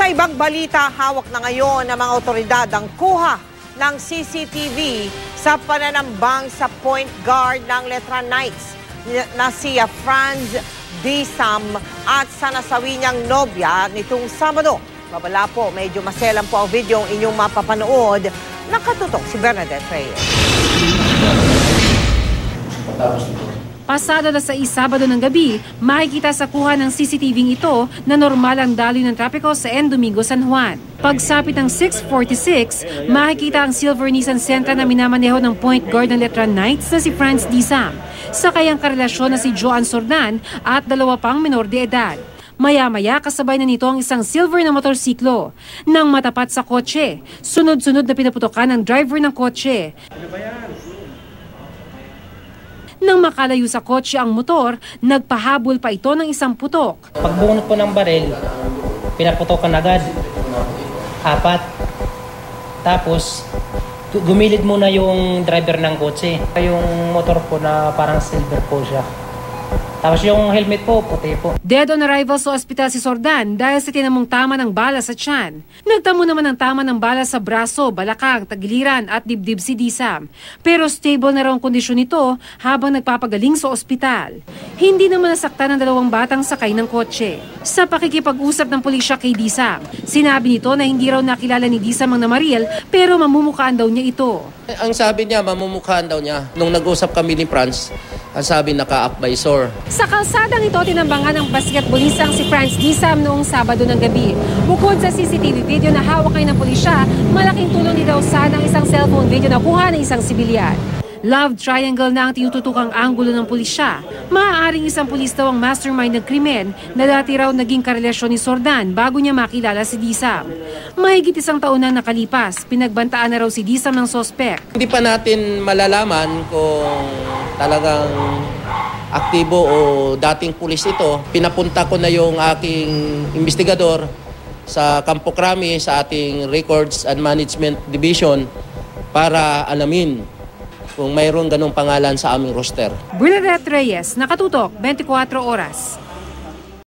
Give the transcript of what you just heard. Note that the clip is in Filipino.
Sa ibang balita, hawak na ngayon ng mga otoridad ang kuha ng CCTV sa pananambang sa point guard ng Letra Knights na si Franz Disam at sa nasawi niyang nobya nitong Sabado. Babala po, medyo maselan po ang video ang inyong mapapanood. Nakatutok si Bernadette Reyes. Pasado na sa Sabado ng gabi, makikita sa kuha ng CCTV ito na normal ang daloy ng trapiko sa Domingo, San Juan. Pagsapit ng 6:46, makikita ang silver Nissan Sentra na minamaneho ng point guard ng Letra Knights na si Franz Disam. Sakay ang karelasyon na si Joan Sordan at dalawa pang menor de edad. Maya-maya kasabay na nito ang isang silver na motorsiklo. Nang matapat sa kotse, sunod-sunod na pinaputokan ng driver ng kotse. Nang makalayo sa kotse ang motor, nagpahabol pa ito ng isang putok. Pagbunot po ng baril, pinaputokan agad. 4. Tapos, gumilid muna yung driver ng kotse. Yung motor po na parang silver po siya. Tapos yung helmet po, puti po. Dead on arrival sa ospital si Sordan dahil sa tinamong tama ng bala sa tiyan. Nagtamo naman ng tama ng bala sa braso, balakang, tagiliran at dibdib si Disam. Pero stable na raw ang kondisyon nito habang nagpapagaling sa ospital. Hindi naman nasaktan ng dalawang batang sakay ng kotse. Sa pakikipag-usap ng pulisya kay Disam, sinabi nito na hindi raw nakilala ni Disam ang namaril pero mamumukaan daw niya ito. Ang sabi niya, mamumukhaan daw niya. Nung nag-usap kami ni Franz, ang sabi naka-up-by-sore. Sa kalsadang ito, tinambangan ng basketballistang si Franz Disam noong Sabado ng gabi. Bukod sa CCTV video na hawak ng pulisya, malaking tulong din daw sana ang isang cellphone video na kuha ng isang sibilyan. Love triangle na ang tinututukang anggulo ng pulisya. Maaaring isang pulis daw ang mastermind ng krimen na dati raw naging karelasyon ni Sordan bago niya makilala si Disam. Mahigit 1 taon na nakalipas, pinagbantaan na raw si Disam ng sospek. Hindi pa natin malalaman kung talagang aktibo o dating pulis ito. Pinapunta ko na yung aking investigador sa Campo Crame sa ating Records and Management Division para alamin kung mayroong ganong pangalan sa aming roster. Bernadette Reyes, Nakatutok, 24 Oras.